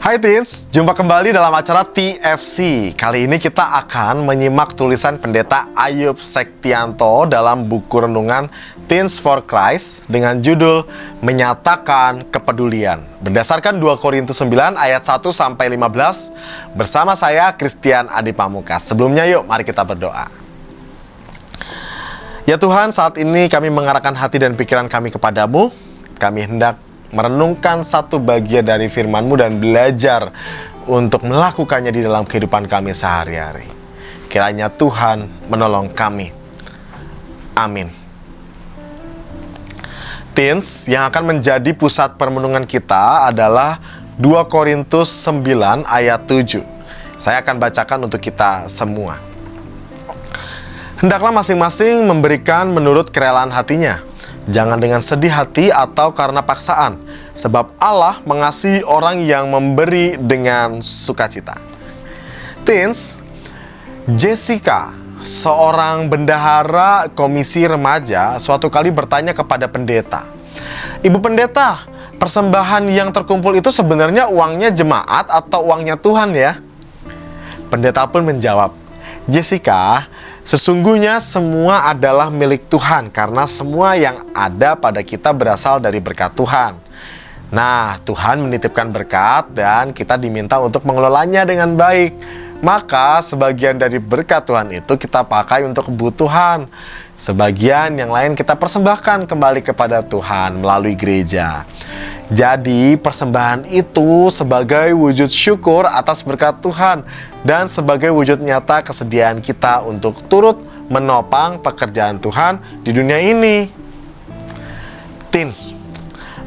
Hai Teens, jumpa kembali dalam acara TFC. Kali ini kita akan menyimak tulisan Pendeta Ayub Sektianto dalam buku renungan Teens for Christ dengan judul Menyatakan Kepedulian. Berdasarkan 2 Korintus 9 ayat 1-15 bersama saya Christian Adi Pamukas. Sebelumnya yuk mari kita berdoa. Ya Tuhan, saat ini kami mengarahkan hati dan pikiran kami kepadamu. Kami hendak merenungkan satu bagian dari firman-Mu dan belajar untuk melakukannya di dalam kehidupan kami sehari-hari. Kiranya Tuhan menolong kami. Amin. Teens, yang akan menjadi pusat permenungan kita adalah 2 Korintus 9 ayat 7. Saya akan bacakan untuk kita semua. Hendaklah masing-masing memberikan menurut kerelaan hatinya, jangan dengan sedih hati atau karena paksaan, sebab Allah mengasihi orang yang memberi dengan sukacita. Teens, Jessica, seorang bendahara komisi remaja, suatu kali bertanya kepada pendeta, "Ibu pendeta, persembahan yang terkumpul itu sebenarnya uangnya jemaat atau uangnya Tuhan ya?" Pendeta pun menjawab, "Jessica, sesungguhnya semua adalah milik Tuhan karena semua yang ada pada kita berasal dari berkat Tuhan. Nah, Tuhan menitipkan berkat dan kita diminta untuk mengelolanya dengan baik. Maka sebagian dari berkat Tuhan itu kita pakai untuk kebutuhan. Sebagian yang lain kita persembahkan kembali kepada Tuhan melalui gereja. Jadi persembahan itu sebagai wujud syukur atas berkat Tuhan dan sebagai wujud nyata kesediaan kita untuk turut menopang pekerjaan Tuhan di dunia ini." Teens,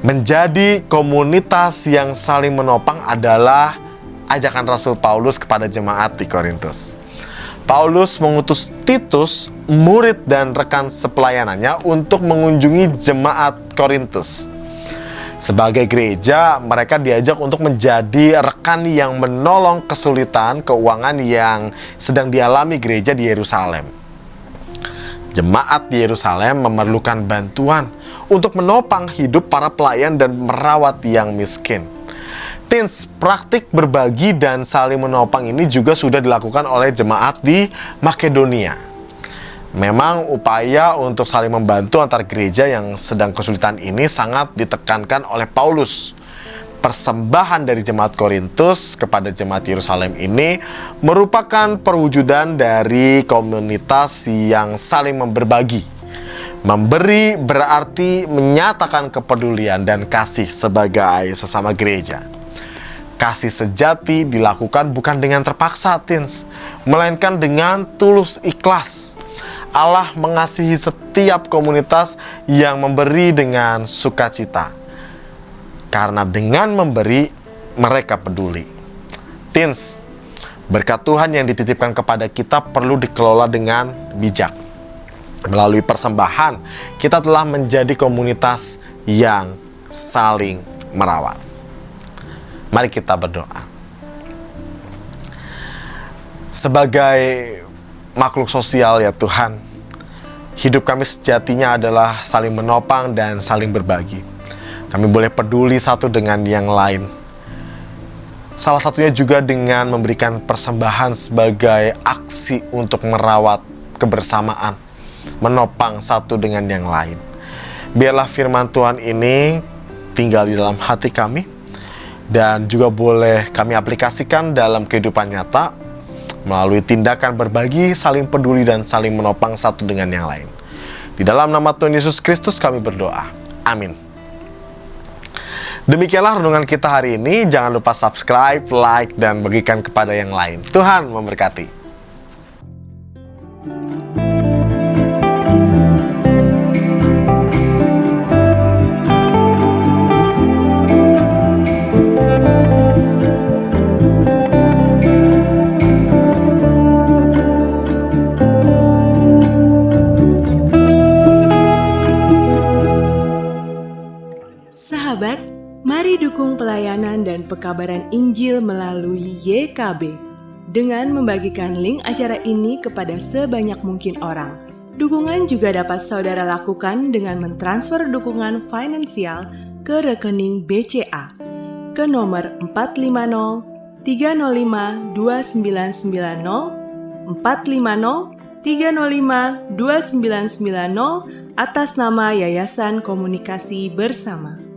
menjadi komunitas yang saling menopang adalah ajakan Rasul Paulus kepada jemaat di Korintus. Paulus mengutus Titus, murid dan rekan sepelayanannya, untuk mengunjungi jemaat Korintus. Sebagai gereja, mereka diajak untuk menjadi rekan yang menolong kesulitan keuangan yang sedang dialami gereja di Yerusalem. Jemaat di Yerusalem memerlukan bantuan untuk menopang hidup para pelayan dan merawat yang miskin. Teens, praktik berbagi dan saling menopang ini juga sudah dilakukan oleh jemaat di Makedonia. Memang upaya untuk saling membantu antar gereja yang sedang kesulitan ini sangat ditekankan oleh Paulus. Persembahan dari jemaat Korintus kepada jemaat Yerusalem ini merupakan perwujudan dari komunitas yang saling berbagi. Memberi berarti menyatakan kepedulian dan kasih sebagai sesama gereja. Kasih sejati dilakukan bukan dengan terpaksa, Teens, melainkan dengan tulus ikhlas. Allah mengasihi setiap komunitas yang memberi dengan sukacita. Karena dengan memberi, mereka peduli. Teens, berkat Tuhan yang dititipkan kepada kita perlu dikelola dengan bijak. Melalui persembahan, kita telah menjadi komunitas yang saling merawat. Mari kita berdoa. Sebagai makhluk sosial ya Tuhan, hidup kami sejatinya adalah saling menopang dan saling berbagi. Kami boleh peduli satu dengan yang lain. Salah satunya juga dengan memberikan persembahan sebagai aksi untuk merawat kebersamaan, menopang satu dengan yang lain. Biarlah firman Tuhan ini tinggal di dalam hati kami dan juga boleh kami aplikasikan dalam kehidupan nyata melalui tindakan berbagi, saling peduli dan saling menopang satu dengan yang lain. Di dalam nama Tuhan Yesus Kristus kami berdoa. Amin. Demikianlah renungan kita hari ini. Jangan lupa subscribe, like, dan bagikan kepada yang lain. Tuhan memberkati. Sahabat, mari dukung pelayanan dan pekabaran Injil melalui YKB dengan membagikan link acara ini kepada sebanyak mungkin orang. Dukungan juga dapat saudara lakukan dengan mentransfer dukungan finansial ke rekening BCA ke nomor 450 305 2990, 450 305 2990 atas nama Yayasan Komunikasi Bersama.